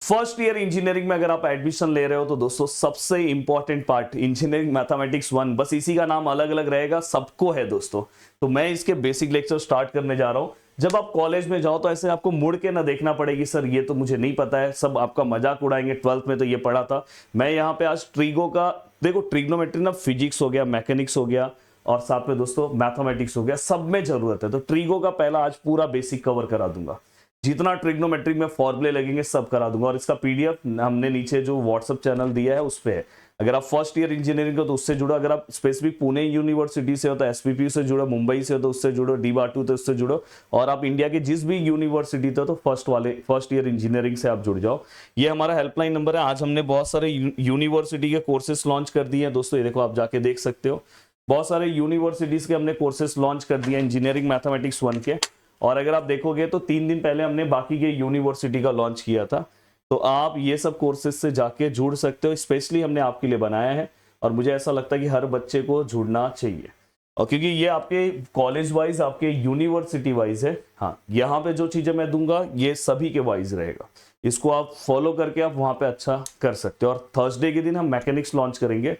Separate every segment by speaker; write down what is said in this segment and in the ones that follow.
Speaker 1: First year engineering में अगर आप एडमिशन ले रहे हो तो दोस्तों सबसे इंपॉर्टेंट पार्ट इंजीनियरिंग मैथमेटिक्स 1, बस इसी का नाम अलग अलग रहेगा, सबको है दोस्तों। तो मैं इसके बेसिक लेक्चर स्टार्ट करने जा रहा हूं। जब आप कॉलेज में जाओ तो ऐसे आपको मुड़ के ना देखना पड़ेगी सर ये तो मुझे नहीं पता है, सब आपका मजाक उड़ाएंगे 12th में तो ये पढ़ा था। मैं यहाँ पे आज ट्रिगो का, देखो ट्रिग्नोमेट्री ना फिजिक्स हो गया, मैकेनिक्स हो गया और साथ में दोस्तों मैथमेटिक्स हो गया, सब में जरूरत है। तो ट्रिगो का पहला आज पूरा बेसिक कवर करा दूंगा, जितना ट्रिग्नोमेट्रिक में फॉर्मूले लगेंगे सब करा दूंगा। और इसका पीडीएफ हमने नीचे जो व्हाट्सएप चैनल दिया है उस पे है। अगर आप फर्स्ट ईयर इंजीनियरिंग हो तो उससे जुड़ो, अगर आप स्पेसिफिक पुणे यूनिवर्सिटी से हो तो एसपीपी से जुड़ो, मुंबई से हो तो उससे जुड़ो, डीबाटू तो उससे जुड़ो, और आप इंडिया के जिस भी यूनिवर्सिटी थे तो फर्स्ट ईयर इंजीनियरिंग से आप जुड़ जाओ। ये हमारा हेल्पलाइन नंबर है। आज हमने बहुत सारे यूनिवर्सिटी के कोर्सेस लॉन्च कर दिए हैं दोस्तों, ये देखो आप जाके देख सकते हो। बहुत सारे यूनिवर्सिटीज के हमने कोर्सेस लॉन्च कर दिए इंजीनियरिंग मैथमेटिक्स 1 के। और अगर आप देखोगे तो 3 दिन पहले हमने बाकी के यूनिवर्सिटी का लॉन्च किया था। तो आप ये सब कोर्सेज से जाके जुड़ सकते हो, स्पेशली हमने आपके लिए बनाया है। और मुझे ऐसा लगता है कि हर बच्चे को जुड़ना चाहिए, और क्योंकि ये आपके कॉलेज वाइज, आपके यूनिवर्सिटी वाइज है। हाँ, यहाँ पे जो चीजें मैं दूंगा ये सभी के वाइज रहेगा, इसको आप फॉलो करके आप वहां पे अच्छा कर सकते हो। और थर्सडे के दिन हम मैकेनिक्स लॉन्च करेंगे।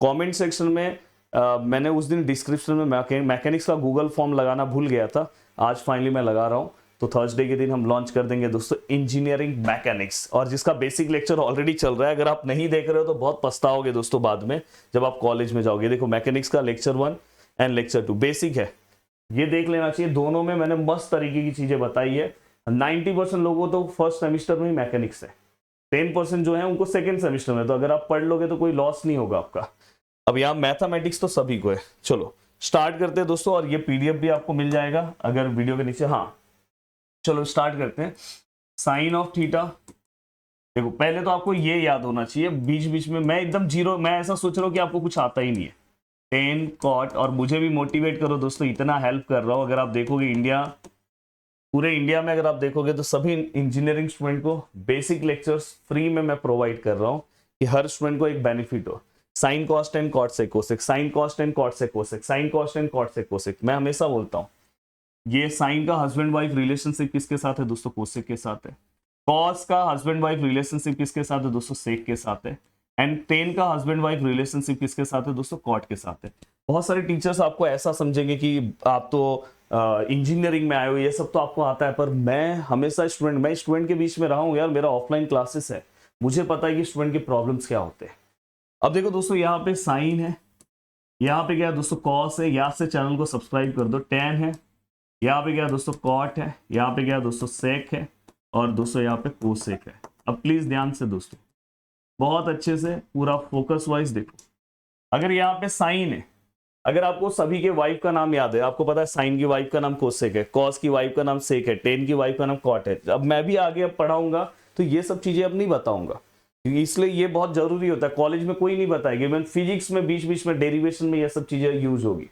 Speaker 1: कॉमेंट सेक्शन में मैंने उस दिन डिस्क्रिप्शन में मैकेनिक्स का गूगल फॉर्म लगाना भूल गया था, आज फाइनली मैं लगा रहा हूं। तो थर्सडे के दिन हम लॉन्च कर देंगे दोस्तों इंजीनियरिंग मैकेनिक्स, और जिसका बेसिक लेक्चर ऑलरेडी चल रहा है। अगर आप नहीं देख रहे हो तो बहुत पछताओगे दोस्तों बाद में जब आप कॉलेज में जाओगे। देखो मैकेनिक्स का लेक्चर 1 एंड लेक्चर 2 बेसिक है, ये देख लेना चाहिए। दोनों में मैंने मस्त तरीके की चीजें बताई है। 90% लोगों तो फर्स्ट सेमिस्टर में ही मैकेनिक्स है, 10% जो है उनको सेकेंड सेमिस्टर में। तो अगर आप पढ़ लोगे तो कोई लॉस नहीं होगा आपका। अब यहाँ मैथमेटिक्स तो सभी को है। चलो स्टार्ट करते हैं दोस्तों, और ये पीडीएफ भी आपको मिल जाएगा अगर वीडियो के नीचे। हाँ चलो स्टार्ट करते हैं। साइन ऑफ थीटा, देखो पहले तो आपको ये याद होना चाहिए, बीच बीच में मैं एकदम जीरो, मैं ऐसा सोच रहा हूँ कि आपको कुछ आता ही नहीं है। टेन कॉट, और मुझे भी मोटिवेट करो दोस्तों, इतना हेल्प कर रहा हूँ। अगर आप देखोगे इंडिया, पूरे इंडिया में अगर आप देखोगे तो सभी इंजीनियरिंग स्टूडेंट को बेसिक लेक्चर्स फ्री में मैं प्रोवाइड कर रहा हूँ कि हर स्टूडेंट को एक बेनिफिट हो। साइन कॉस्ट एंड कॉट से cosec, sine cos and cot से cosec, sine cos and cot से कोसेक। मैं हमेशा बोलता हूँ ये साइन का हस्बैंड वाइफ रिलेशनशिप किसके साथ है दोस्तों? कोसेक के साथ है। कॉस का हस्बैंड वाइफ रिलेशनशिप किसके साथ है दोस्तों? सेक के साथ है। एंड टेन का हस्बैंड वाइफ रिलेशनशिप किसके साथ है दोस्तों? कॉट के साथ है। बहुत सारे टीचर्स आपको ऐसा समझेंगे कि आप तो इंजीनियरिंग में आए हो, ये सब तो आपको आता है, पर मैं हमेशा मैं स्टूडेंट के बीच में रहा हूँ यार, मेरा ऑफलाइन क्लासेस है, मुझे पता है कि स्टूडेंट के प्रॉब्लम्स क्या होते हैं। अब देखो दोस्तों यहाँ पे साइन है, यहाँ पे क्या है दोस्तों? कॉस है, यहाँ से चैनल को सब्सक्राइब कर दो। टेन है, यहाँ पे क्या दोस्तों? कॉट है, यहाँ पे क्या दोस्तों? सेक है, और दोस्तों यहाँ पे कोसेक है। अब प्लीज ध्यान से दोस्तों, बहुत अच्छे से पूरा फोकस वाइज देखो। अगर यहाँ पे साइन है, अगर आपको सभी के वाइफ का नाम याद है, आपको पता है साइन की वाइफ का नाम कोसेक है, कॉस की वाइफ का नाम सेक है, टेन की वाइफ का नाम कॉट है। अब मैं भी आगे अब पढ़ाऊंगा तो ये सब चीजें अब नहीं बताऊंगा, क्योंकि इसलिए ये बहुत जरूरी होता है। कॉलेज में कोई नहीं बताएगी, मैं फिजिक्स में बीच बीच में डेरिवेशन में ये सब चीजें यूज होगी।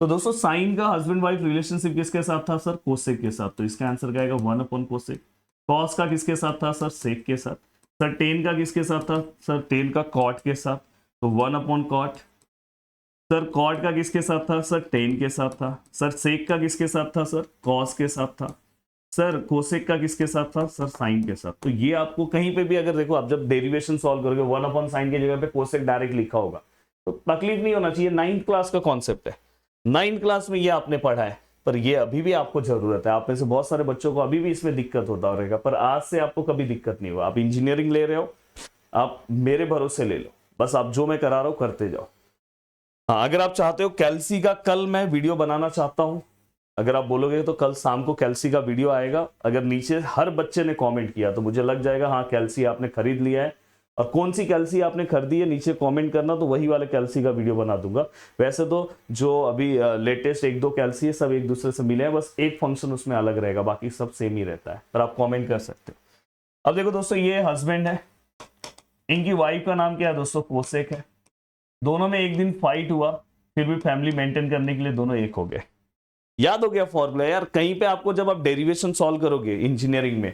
Speaker 1: तो दोस्तों साइन का हस्बैंड वाइफ रिलेशनशिप किसके साथ था सर? कोसेक के साथ। तो इसका आंसर क्या आएगा? 1 अपॉन कोसेक। कॉस का किसके साथ था सर? सेक के साथ। सर टेन का किसके साथ था सर? टेन का कॉट के साथ, तो 1 अपॉन कॉट। सर कॉट का किसके साथ था सर? टेन के साथ था। सर सेक का किसके साथ था सर? कॉस के साथ था। सर कोसेक का किसके साथ था सर? साइन के साथ। तो ये आपको कहीं पे भी अगर देखो, आप जब डेरिवेशन सॉल्व करोगे 1 अपॉन साइन की जगह पे कोसेक डायरेक्ट लिखा होगा, तो तकलीफ नहीं होना चाहिए। 9th क्लास का कॉन्सेप्ट है, 9th क्लास में ये आपने पढ़ा है, पर ये अभी भी आपको जरूरत है। आप में से बहुत सारे बच्चों को अभी भी इसमें दिक्कत होता रहेगा, पर आज से आपको कभी दिक्कत नहीं होगा। आप इंजीनियरिंग ले रहे हो, आप मेरे भरोसे ले लो, बस आप जो मैं करा रहा हूं करते जाओ। हाँ, अगर आप चाहते हो कैल्सी का, कल मैं वीडियो बनाना चाहता हूं, अगर आप बोलोगे तो कल शाम को कैल्सी का वीडियो आएगा। अगर नीचे हर बच्चे ने कमेंट किया तो मुझे लग जाएगा हाँ कैल्सी आपने खरीद लिया है, और कौन सी कैल्सी आपने खरीदी है नीचे कमेंट करना, तो वही वाले कैल्सी का वीडियो बना दूंगा। वैसे तो जो अभी लेटेस्ट 1-2 कैल्सी है सब एक दूसरे से मिले हैं, बस एक फंक्शन उसमें अलग रहेगा, बाकी सब सेम ही रहता है, पर आप कमेंट कर सकते हो। अब देखो दोस्तों, ये हस्बैंड है, इनकी वाइफ का नाम क्या है दोस्तों? कोसेक है। दोनों में एक दिन फाइट हुआ, फिर भी फैमिली मेंटेन करने के लिए दोनों एक हो गए। याद हो गया फॉर्मूला यार? कहीं पे आपको जब आप डेरिवेशन सॉल्व करोगे इंजीनियरिंग में,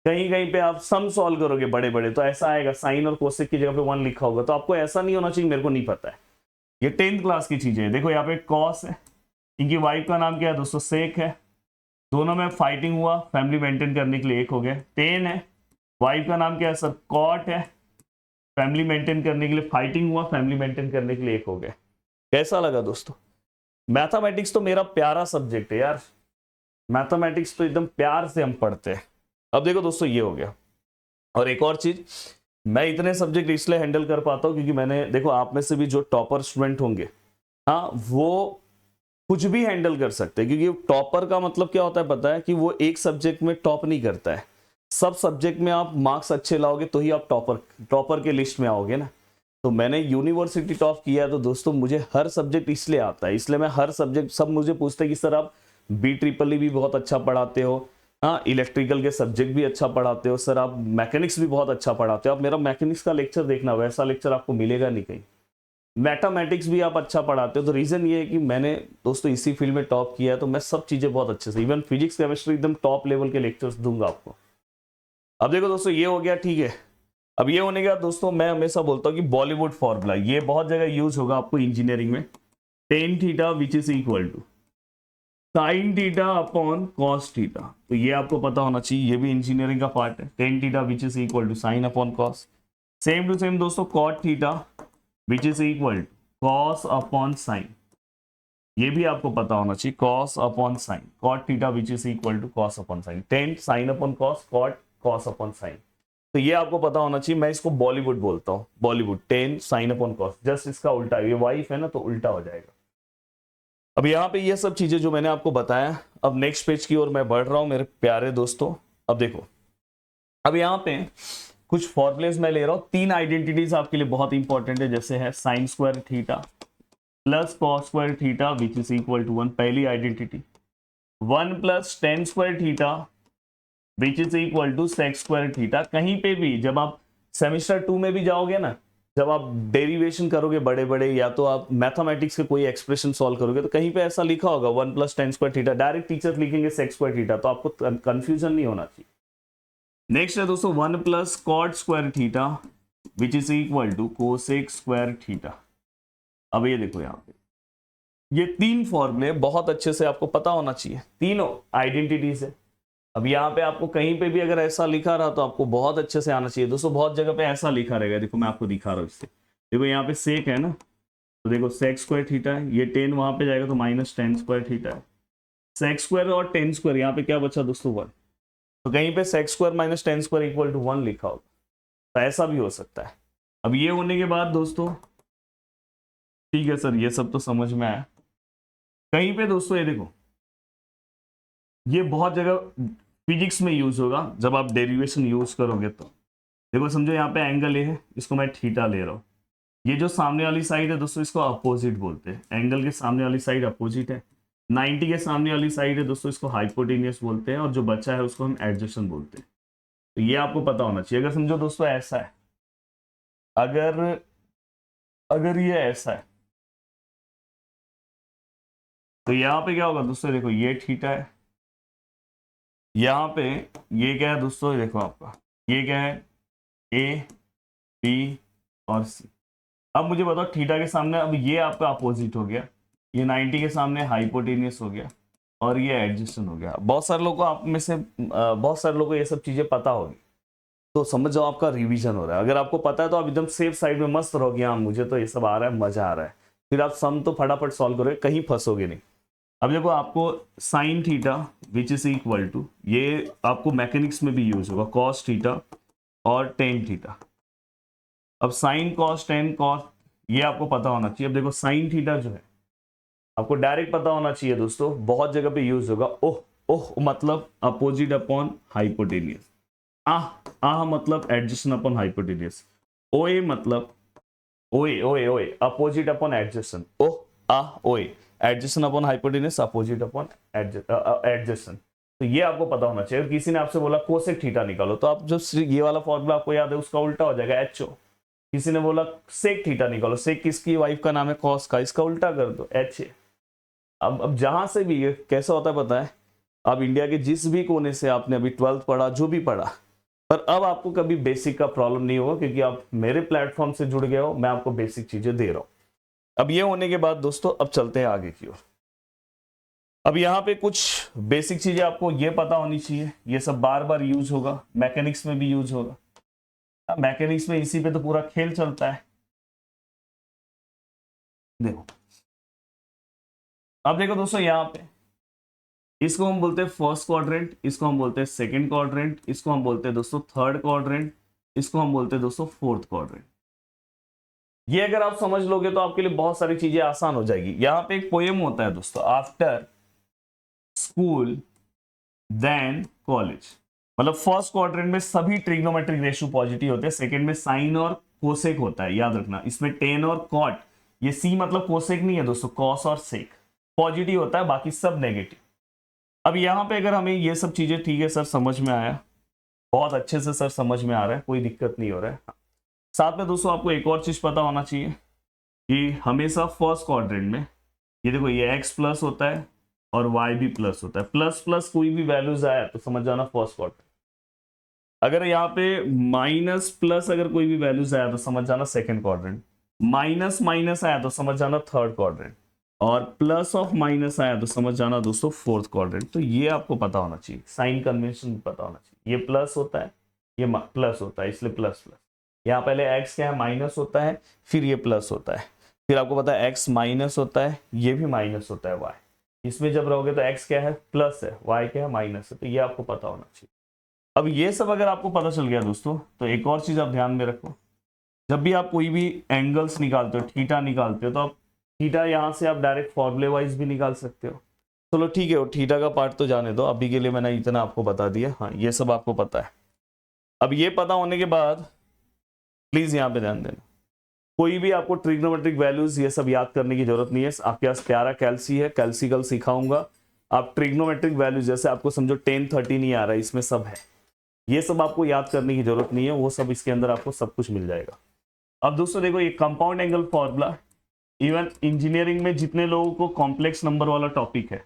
Speaker 1: कहीं कहीं पे आप सम सॉल्व करोगे बड़े बड़े, तो ऐसा आएगा साइन और कोसेक की जगह पे 1 लिखा होगा। तो आपको ऐसा नहीं होना चाहिए मेरे को नहीं पता है, ये 10th क्लास की चीजें है। देखो यहाँ पे कॉस है, इनकी वाइफ का नाम क्या है दोस्तों? सेक है। दोनों में फाइटिंग हुआ, फैमिली मेंटेन करने के लिए एक हो गए। टेन है, वाइफ का नाम क्या है सर? कॉट है। फैमिली मेंटेन करने के लिए, फाइटिंग हुआ, फैमिली मेंटेन करने के लिए एक हो गया। कैसा लगा दोस्तों? मैथमेटिक्स तो मेरा प्यारा सब्जेक्ट है यार, मैथमेटिक्स तो एकदम प्यार से हम पढ़ते हैं। अब देखो दोस्तों, ये हो गया। और एक और चीज, मैं इतने सब्जेक्ट इसलिए हैंडल कर पाता हूं क्योंकि मैंने, देखो आप में से भी जो टॉपर स्टूडेंट होंगे, हाँ, वो कुछ भी हैंडल कर सकते हैं, क्योंकि टॉपर का मतलब क्या होता है पता है? कि वो एक सब्जेक्ट में टॉप नहीं करता है, सब सब्जेक्ट में आप मार्क्स अच्छे लाओगे तो ही आप टॉपर के लिस्ट में आओगे ना। तो मैंने यूनिवर्सिटी टॉप किया है, तो दोस्तों मुझे हर सब्जेक्ट इसलिए आता है, इसलिए मैं हर सब्जेक्ट, सब मुझे पूछते हैं कि सर आप BEEE भी बहुत अच्छा पढ़ाते हो, हाँ, इलेक्ट्रिकल के सब्जेक्ट भी अच्छा पढ़ाते हो, सर आप मैकेनिक्स भी बहुत अच्छा पढ़ाते हो। आप मेरा मैकेनिक्स का लेक्चर देखना, वैसा लेक्चर आपको मिलेगा नहीं कहीं। मैथमेटिक्स भी आप अच्छा पढ़ाते हो। तो रीजन ये है कि मैंने दोस्तों इसी फील्ड में टॉप किया है, तो मैं सब चीजें बहुत अच्छे से, इवन फिजिक्स केमिस्ट्री एकदम टॉप लेवल के लेक्चर्स दूंगा आपको। अब देखो दोस्तों, ये हो गया, ठीक है। अब ये होने के बाद दोस्तों, मैं हमेशा बोलता हूँ कि बॉलीवुड फॉर्मूला, ये बहुत जगह यूज होगा आपको इंजीनियरिंग में। Tan theta which is equal to sine theta upon cos theta. तो ये आपको पता होना चाहिए, ये भी इंजीनियरिंग का पार्ट है। Tan theta which is equal to sine upon cos. Same to same दोस्तों, cot theta which is equal to cos upon sine, ये भी आपको पता होना चाहिए, cos upon sine. Cot theta which is equal to cos upon sine. Tan sine upon cos, cot cos upon sine. तो ये आपको पता होना चाहिए। मैं इसको बॉलीवुड बोलता हूँ, Bollywood, ten sine upon cos, just इसका उल्टा, ये वाइफ है ना तो उल्टा हो जाएगा। अब यहाँ पे ये सब चीजें जो मैंने आपको बताया, अब नेक्स्ट पेज की ओर मैं बढ़ रहा हूं मेरे प्यारे दोस्तों। अब देखो, अब यहाँ पे कुछ फॉर्मुलेज मैं ले रहा हूं, तीन आइडेंटिटीज आपके लिए बहुत इंपॉर्टेंट है, जैसे है sine square theta plus cos square theta which is equal to 1, पहली identity. 1 plus tan square theta which is equal to sec square theta. कहीं पे भी जब आप सेमेस्टर 2 में भी जाओगे ना, जब आप डेरिवेशन करोगे बड़े बड़े, या तो आप मैथमेटिक्स के कोई एक्सप्रेशन सॉल्व करोगे, तो कहीं पे ऐसा लिखा होगा 1 plus tan square theta, direct teacher लिखेंगे सेक स्क्वायर थीटा, तो आपको कंफ्यूजन नहीं होना चाहिए। नेक्स्ट है दोस्तों 1 plus cot square theta which is equal to cosec square theta. अब ये देखो, यहाँ पे ये तीन फॉर्मूले बहुत अच्छे से आपको पता होना चाहिए, तीनों आइडेंटिटीज है। अब यहाँ पे आपको कहीं पे भी अगर ऐसा लिखा रहा तो आपको बहुत अच्छे से आना चाहिए दोस्तों। बहुत जगह पे ऐसा लिखा रहेगा, देखो मैं आपको दिखा रहा हूँ इससे, देखो यहाँ पे सेक है ना, तो देखो सेक स्क्वायर थीटा है, ये 10 वहां पे जाएगा तो माइनस टेन स्क्वायर थीटा है। सेक स्क्वायर और टेन स्क्वायर, यहाँ पे क्या बचा दोस्तों? 1। तो कहीं पे sec square minus tan square equal to 1 लिखा होगा, तो ऐसा भी हो सकता है। अब ये होने के बाद दोस्तों, ठीक है सर, ये सब तो समझ में आया। कहीं पे दोस्तों ये देखो, ये बहुत जगह फिजिक्स में यूज होगा, जब आप डेरिवेशन यूज करोगे तो देखो, समझो यहाँ पे एंगल ए है, इसको मैं थीटा ले रहा हूँ। ये जो सामने वाली साइड है दोस्तों, इसको अपोजिट बोलते हैं। एंगल के सामने वाली साइड अपोजिट है। 90 के सामने वाली साइड है दोस्तों, इसको हाइपोटेनियस बोलते हैं, और जो बचा है उसको हम एडजेसेंट बोलते हैं। तो ये आपको पता होना चाहिए। अगर समझो दोस्तों ऐसा है, अगर अगर ये ऐसा है, तो यहाँ पे क्या होगा दोस्तों? देखो ये थीटा है, यहाँ पे ये क्या है दोस्तों? देखो आपका ये क्या है? ए, बी और सी। अब मुझे बताओ, थीटा के सामने, अब ये आपका अपोजिट हो गया, ये 90 के सामने हाइपोटेनियस हो गया, और ये एडजेसेंट हो गया। बहुत सारे लोगों को, आप में से बहुत सारे लोगों को ये सब चीजें पता होगी, तो समझ जाओ आपका रिवीजन हो रहा है। अगर आपको पता है तो आप एकदम सेफ साइड में मस्त रहोगे, हाँ मुझे तो ये सब आ रहा है, मजा आ रहा है, फिर आप सम तो फटाफट सॉल्व करोगे, कहीं फंसोगे नहीं। अब देखो, आपको sine theta which is equal to, ये आपको मैकेनिक्स में भी यूज होगा, कॉस थीटा और टेन थीटा। अब साइन कॉस टेन कॉस, ये आपको पता होना चाहिए। अब देखो साइन थीटा जो है, आपको डायरेक्ट पता होना चाहिए दोस्तों, बहुत जगह पे यूज होगा। ओह ओह मतलब अपोजिट अपॉन हाइपोटेनियस। आह मतलब एडजेसेंट अपॉन हाइपोटेनियस। ओए मतलब ओए ओए ओए अपोजिट अपॉन एडजेसेंट। ओह ओए adjacent upon hypotenuse, opposite upon adjacent. तो ये आपको पता होना चाहिए। किसी ने आपसे बोला कोसेक थीटा निकालो, तो आप जो ये वाला फॉर्मूला आपको याद है, उसका उल्टा हो जाएगा एचओ। किसी ने बोला सेक थीटा निकालो, सेक किसकी वाइफ का नाम है? कॉस का, इसका उल्टा कर दो एच ए। अब जहां से भी ये कैसा होता है पता है? अब इंडिया के जिस भी कोने से आपने अभी 12th पढ़ा, जो भी पढ़ा, पर अब आपको कभी बेसिक का प्रॉब्लम नहीं होगा, क्योंकि आप मेरे प्लेटफॉर्म से जुड़ गए हो, मैं आपको बेसिक चीजें दे रहा हूं। अब ये होने के बाद दोस्तों, अब चलते हैं आगे की ओर। अब यहाँ पे कुछ बेसिक चीजें आपको ये पता होनी चाहिए, ये सब बार बार यूज होगा, मैकेनिक्स में भी यूज होगा। मैकेनिक्स में इसी पे तो पूरा खेल चलता है। देखो, अब देखो दोस्तों, यहाँ पे इसको हम बोलते हैं फर्स्ट क्वाड्रेंट, इसको हम बोलते हैं सेकंड क्वाड्रेंट, इसको हम बोलते हैं दोस्तों थर्ड क्वाड्रेंट, इसको हम बोलते हैं दोस्तों फोर्थ क्वाड्रेंट। ये अगर आप समझ लोगे तो आपके लिए बहुत सारी चीजें आसान हो जाएगी। यहाँ पे एक पोएम होता है दोस्तों, आफ्टर स्कूल देन कॉलेज। मतलब फर्स्ट क्वाड्रेंट में सभी ट्रिग्नोमेट्रिक रेशियो पॉजिटिव होते हैं, सेकंड में साइन और कोसेक होता है, याद रखना। इसमें टेन और कॉट, ये सी मतलब कोसेक नहीं है दोस्तों, कॉस और सेक पॉजिटिव होता है, बाकी सब नेगेटिव। अब यहाँ पे अगर हमें ये सब चीजें, ठीक है सर समझ में आया, बहुत अच्छे से सर समझ में आ रहा है, कोई दिक्कत नहीं हो रहा है। साथ में दोस्तों आपको एक और चीज पता होना चाहिए कि हमेशा फर्स्ट क्वाड्रेंट में ये देखो, ये x प्लस होता है और y भी प्लस होता है। प्लस प्लस कोई भी वैल्यूज आया तो समझ जाना फर्स्ट क्वाड्रेंट। अगर यहाँ पे माइनस प्लस अगर कोई भी वैल्यूज आया तो समझ जाना सेकंड क्वाड्रेंट। माइनस माइनस आया तो समझ जाना थर्ड क्वाड्रेंट, और प्लस ऑफ माइनस आया तो समझ जाना दोस्तों फोर्थ क्वाड्रेंट। तो ये आपको पता होना चाहिए, साइन कन्वेंशन पता होना चाहिए। ये प्लस होता है, ये प्लस होता है, इसलिए प्लस प्लस। यहाँ पहले x क्या है, माइनस होता है, फिर ये प्लस होता है, फिर आपको पता है x माइनस होता है, ये भी माइनस होता है y। इसमें जब रहोगे तो x क्या है, प्लस है, y क्या है, माइनस है। तो ये आपको पता होना चाहिए। अब ये सब अगर आपको पता चल गया दोस्तों, तो एक और चीज आप ध्यान में रखो, जब भी आप कोई भी एंगल्स निकालते हो, थीटा निकालते हो, तो आप थीटा यहाँ से आप डायरेक्ट फॉर्मूले वाइज भी निकाल सकते हो। चलो ठीक है, वो थीटा का पार्ट तो जाने दो, अभी के लिए मैंने इतना आपको बता दिया। हाँ, ये सब आपको पता है। अब ये पता होने के बाद प्लीज यहाँ पे ध्यान देना, कोई भी आपको ट्रिग्नोमेट्रिक वैल्यूज ये सब याद करने की जरूरत नहीं है। आपके पास प्यारा कैल्सी है, कैल्सी कल सिखाऊंगा। आप ट्रिग्नोमेट्रिक वैल्यूज जैसे आपको समझो 10 30 नहीं आ रहा है, इसमें सब है, ये सब आपको याद करने की जरूरत नहीं है, वो सब इसके अंदर आपको सब कुछ मिल जाएगा। अब दोस्तों देखो, ये compound angle formula even engineering में जितने लोगों को कॉम्प्लेक्स नंबर वाला टॉपिक है,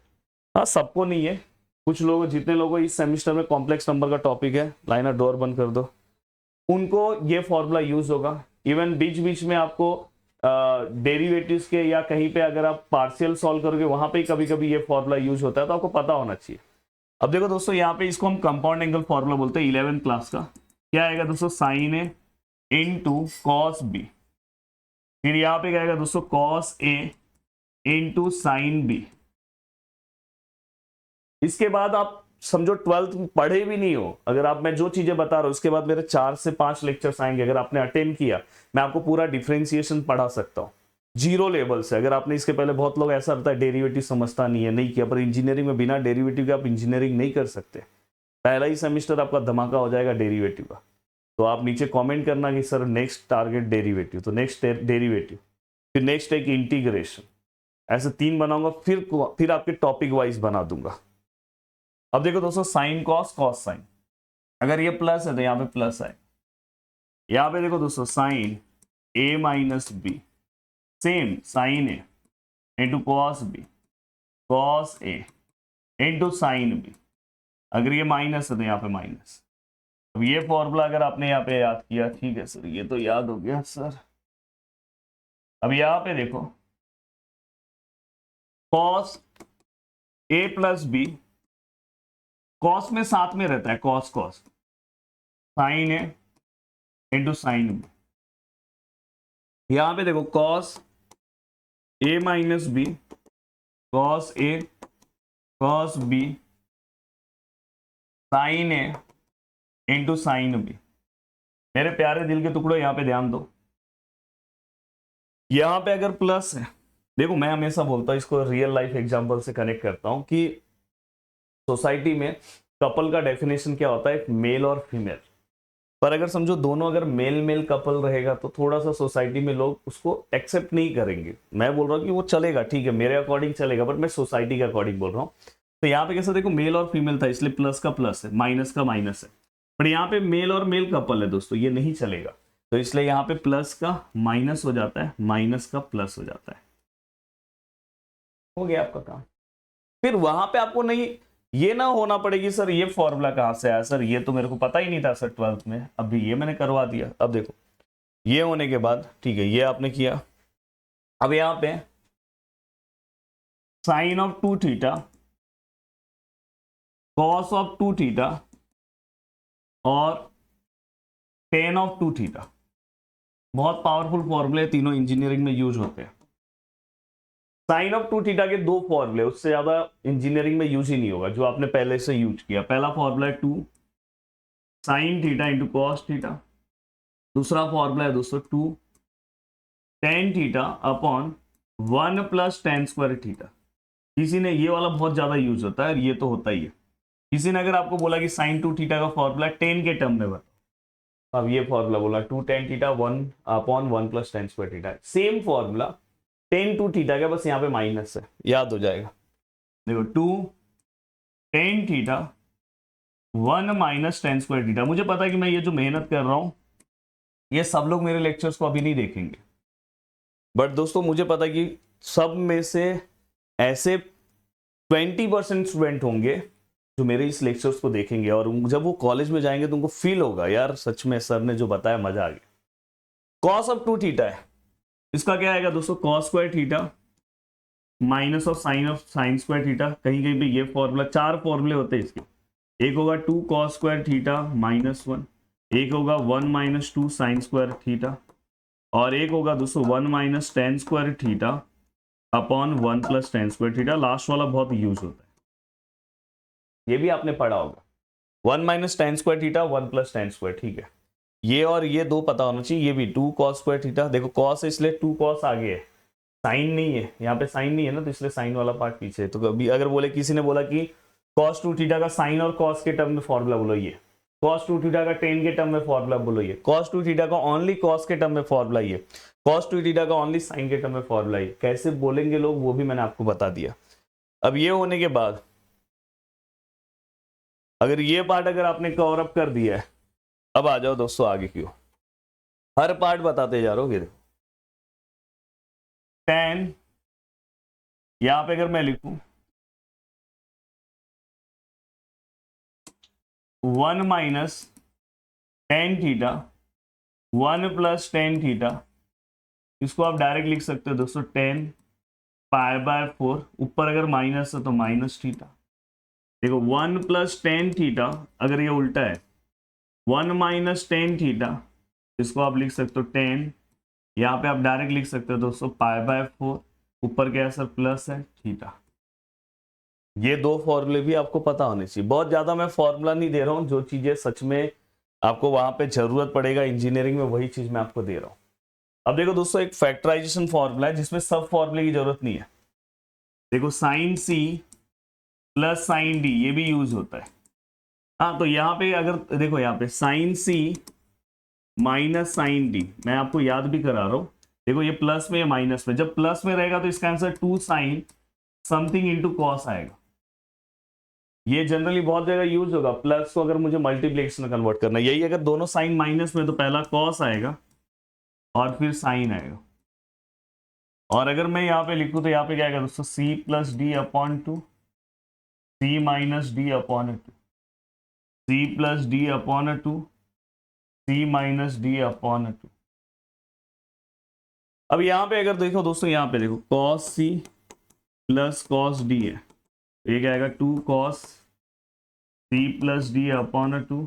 Speaker 1: हाँ सबको नहीं है, कुछ लोग, जितने लोगों इस सेमिस्टर में कॉम्प्लेक्स नंबर का टॉपिक है, लाइनर डोर बंद कर दो, उनको ये फॉर्मूला यूज होगा। इवन बीच बीच में आपको डेरिवेटिव्स के या कहीं पे अगर आप पार्शियल सॉल्व करोगे, वहां पे कभी कभी ये फॉर्मूला यूज होता है, तो आपको पता होना चाहिए। अब देखो दोस्तों, यहाँ पे इसको हम कंपाउंड एंगल फॉर्मूला बोलते हैं 11th क्लास का। क्या आएगा दोस्तों, साइन ए इंटू कॉस बी, फिर यहाँ पे क्या आएगा दोस्तों, cos A into sine B. इसके बाद आप समझो 12th पढ़े भी नहीं हो, अगर आप, मैं जो चीजें बता रहा हूं, उसके बाद मेरे 4 से 5 लेक्चर्स आएंगे, अगर आपने अटेंड किया, मैं आपको पूरा डिफरेंशिएशन पढ़ा सकता हूं जीरो लेवल से। अगर आपने इसके पहले, बहुत लोग ऐसा रहता है डेरिवेटिव समझता नहीं है, नहीं किया, पर इंजीनियरिंग में बिना डेरिवेटिव के आप इंजीनियरिंग नहीं कर सकते। पहला ही सेमिस्टर आपका धमाका हो जाएगा डेरिवेटिव का। तो आप नीचे कॉमेंट करना कि सर नेक्स्ट टारगेट डेरिवेटिव, तो नेक्स्ट डेरिवेटिव, फिर नेक्स्ट एक इंटीग्रेशन, ऐसे 3 बनाऊंगा, फिर आपके टॉपिक वाइज बना दूंगा। अब देखो दोस्तों, साइन कॉस, कॉस साइन, अगर ये प्लस है तो यहाँ पे प्लस है। यहाँ पे देखो दोस्तों, sign A minus B, same sign A into cos B, cos A into sine B. अगर ये माइनस है तो यहाँ पे माइनस। अब ये फॉर्मूला अगर आपने यहाँ पे याद किया, ठीक है सर, ये तो याद हो गया सर। अब यहाँ पे देखो, cos A plus B, cos में साथ में रहता है, कॉस कॉस, साइन ए इंटू साइन बी। यहां पे देखो, cos A minus B, cos A, cos B, sign A into sine B. मेरे प्यारे दिल के टुकड़ो, यहां पे ध्यान दो, यहां पे अगर प्लस है, देखो मैं हमेशा बोलता हूं, इसको रियल लाइफ एग्जांपल से कनेक्ट करता हूं कि सोसाइटी में कपल का डेफिनेशन क्या होता है, एक मेल और फीमेल। पर अगर समझो दोनों अगर मेल मेल कपल रहेगा तो थोड़ा सा सोसाइटी में लोग उसको एक्सेप्ट नहीं करेंगे। मैं बोल रहा हूँ कि वो चलेगा, ठीक है, मेरे अकॉर्डिंग चलेगा, बट मैं सोसाइटी के अकॉर्डिंग बोल रहा हूँ। तो यहाँ पे कैसा देखो, मेल और फीमेल था, इसलिए प्लस का प्लस है, माइनस का माइनस है। पर यहाँ पे मेल और मेल कपल है दोस्तों, ये नहीं चलेगा, तो इसलिए यहाँ पे प्लस का माइनस हो जाता है, माइनस का प्लस हो जाता है। हो गया आपका काम। फिर वहां पे आपको नहीं ये ना होना पड़ेगी, सर ये फॉर्मूला कहां से आया, सर ये तो मेरे को पता ही नहीं था सर 12th में, अभी ये मैंने करवा दिया। अब देखो, ये होने के बाद, ठीक है, ये आपने किया। अब यहां पे sine of 2 theta cos of 2 theta और टेन ऑफ 2 थीटा। बहुत पावरफुल फॉर्मूले, तीनों इंजीनियरिंग में यूज होते हैं। साइन ऑफ 2 थीटा के 2 फॉर्मूले, उससे ज्यादा इंजीनियरिंग में यूज ही नहीं होगा, जो आपने पहले से यूज किया। पहला फॉर्मूला है 2 sine theta into cos theta. दूसरा फॉर्मूला है दोस्तों 2 tan theta upon 1 plus tan square theta. किसी ने ये वाला बहुत ज्यादा यूज होता है, ये तो होता ही है। किसी ने अगर आपको बोला कि साइन 2 थीटा का फॉर्मूला 10 के टर्म में बताओ, अब ये फॉर्मूला बोला 2 tan theta 1 upon 1 plus tan square theta. Same formula 10 2 theta का, बस यहाँ पे माइनस है, याद हो जाएगा। देखो 2 tan theta 1 minus tan square theta. मुझे पता है कि मैं ये जो मेहनत कर रहा हूं ये सब लोग मेरे लेक्चर्स को अभी नहीं देखेंगे, बट दोस्तों मुझे पता है कि सब में से ऐसे 20% स्टूडेंट होंगे जो मेरे इस लेक्चर्स को देखेंगे, और जब वो कॉलेज में जाएंगे तो उनको फील होगा यार सच में सर ने जो बताया मजा आ गया। कॉस ऑफ 2 थीटा है, इसका क्या आएगा दोस्तों, cos square theta minus of sine square theta. कहीं कहीं पे ये फॉर्मूला, 4 फॉर्मूले होते हैं इसके। एक होगा 2 कॉस स्क्वायर थीटा -1, एक होगा 1 माइनस 2 साइन स्क्वायर थीटा, और एक होगा दोस्तों 1 minus tan square theta upon 1 plus tan square theta. Last वाला बहुत यूज होता है, ये भी आपने पढ़ा होगा। 1 minus tan square theta 1 plus tan square, ठीक है। ये और ये 2 पता होना चाहिए। ये भी 2 कॉस स्क्वायर थीटा, देखो कॉस है इसलिए 2 कॉस आगे है, साइन नहीं है, यहाँ पे साइन नहीं है ना, तो इसलिए साइन वाला पार्ट पीछे है। तो कभी अगर बोले, किसी ने बोला कि कॉस 2 थीटा का साइन और कॉस के टर्म में फॉर्मूला बोलो ये, कॉस 2 थीटा का टेन के टर्म में फॉर्मूला बोलो ये, कॉस 2 थीटा का ओनली कॉस के टर्म में फॉर्मूला ये, कॉस 2 थीटा का ओनली साइन के टर्म में फॉर्मूला ये। कैसे बोलेंगे लोग वो भी मैंने आपको बता दिया। अब ये होने के बाद अगर ये पार्ट अगर आपने कवर अप कर दिया है, अब आ जाओ दोस्तों आगे की ओर, हर पार्ट बताते जा रहा हूँ। देखो 10, यहां पे अगर मैं लिखूं 1 minus tan theta 1 plus tan theta, इसको आप डायरेक्ट लिख सकते हो दोस्तों 10 पाई बाय 4। ऊपर अगर माइनस है तो माइनस थीटा। देखो 1 प्लस टेन थीटा, अगर ये उल्टा है 1 माइनस टेन थीटा, इसको आप लिख सकते हो 10, यहाँ पे आप डायरेक्ट लिख सकते हो दोस्तों पाई बाय 4। ऊपर क्या है सर, प्लस है थीटा। ये 2 फॉर्मूले भी आपको पता होने चाहिए। बहुत ज्यादा मैं फॉर्मूला नहीं दे रहा हूँ, जो चीजें सच में आपको वहां पे जरूरत पड़ेगा इंजीनियरिंग में वही चीज मैं आपको दे रहा हूँ। अब देखो दोस्तों एक फैक्टराइजेशन फॉर्मूला है जिसमें सब फॉर्मूले की जरूरत नहीं है। देखो sine C plus sine D, ये भी यूज होता है। हाँ, तो यहाँ पे अगर देखो, यहाँ पे साइन सी माइनस साइन डी, मैं आपको याद भी करा रहा हूँ। देखो ये प्लस में या माइनस में, जब प्लस में रहेगा तो इसका answer 2 sine something into cos आएगा। ये जनरली बहुत जगह यूज होगा। प्लस को अगर मुझे मल्टीप्लिकेशन में कन्वर्ट करना है, यही अगर दोनों साइन माइनस में तो पहला कॉस आएगा और फिर साइन आएगा। और अगर मैं यहाँ पे लिखूं तो यहाँ पे क्या आएगा दोस्तों, C plus D upon 2, C minus D upon 2, C plus D upon 2, C minus D upon 2। अब यहाँ पे अगर देखो दोस्तों, यहाँ पे देखो cos C plus cos D है, ये क्या आएगा 2 cos C plus D upon 2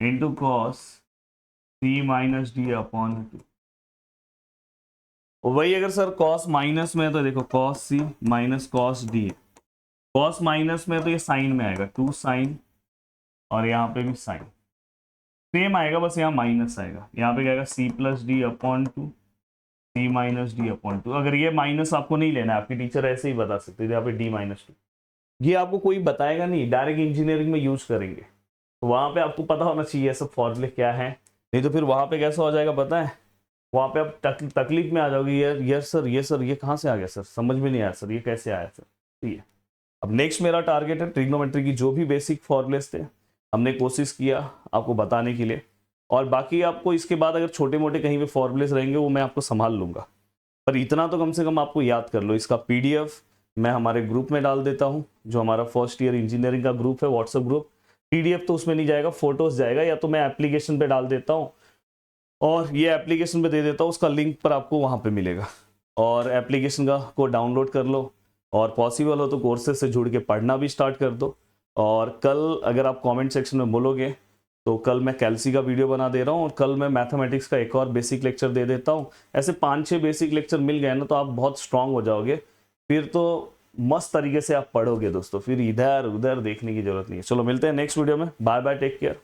Speaker 1: into cos C minus D upon 2। वही अगर सर कॉस माइनस में है तो देखो cos C minus cos D है, कॉस माइनस में है तो ये साइन में आएगा 2 साइन, और यहाँ पे भी साइन सेम आएगा, बस यहाँ माइनस आएगा। यहाँ पे क्या आएगा सी plus D upon 2 C minus D upon 2। अगर ये माइनस आपको नहीं लेना है, आपकी टीचर ऐसे ही बता सकते हैं यहाँ पे डी माइनस 2, ये आपको कोई बताएगा नहीं, डायरेक्ट इंजीनियरिंग में यूज करेंगे। तो वहां पे आपको पता होना चाहिए ये सब फॉर्मूले क्या है, नहीं तो फिर वहां पे कैसा हो जाएगा पता है, वहां पे आप तकलीफ में आ जाओगे, यार सर ये कहाँ से आ गया सर, समझ में नहीं आया सर, ये कैसे आया सर। ठीक है, अब नेक्स्ट मेरा टारगेट है ट्रिग्नोमेट्री की जो भी बेसिक फॉर्मूलेस थे हमने कोशिश किया आपको बताने के लिए, और बाकी आपको इसके बाद अगर छोटे मोटे कहीं पे फॉर्मूलेस रहेंगे वो मैं आपको संभाल लूंगा, पर इतना तो कम से कम आपको याद कर लो। इसका पीडीएफ मैं हमारे ग्रुप में डाल देता हूँ, जो हमारा फर्स्ट ईयर इंजीनियरिंग का ग्रुप है, व्हाट्सएप ग्रुप। पीडीएफ तो उसमें नहीं जाएगा, फोटोज जाएगा, या तो मैं एप्लीकेशन पे डाल देता हूँ और ये एप्लीकेशन पे दे देता हूँ, उसका लिंक पर आपको वहाँ पे मिलेगा, और एप्लीकेशन का को डाउनलोड कर लो, और पॉसिबल हो तो कोर्सेज से जुड़ के पढ़ना भी स्टार्ट कर दो। और कल अगर आप कमेंट सेक्शन में बोलोगे तो कल मैं कैल्सी का वीडियो बना दे रहा हूँ और कल मैं मैथमेटिक्स का एक और बेसिक लेक्चर दे देता हूँ। ऐसे 5-6 बेसिक लेक्चर मिल गए ना तो आप बहुत स्ट्रांग हो जाओगे, फिर तो मस्त तरीके से आप पढ़ोगे दोस्तों, फिर इधर उधर देखने की जरूरत नहीं है। चलो मिलते हैं नेक्स्ट वीडियो में, बाय बाय, टेक केयर।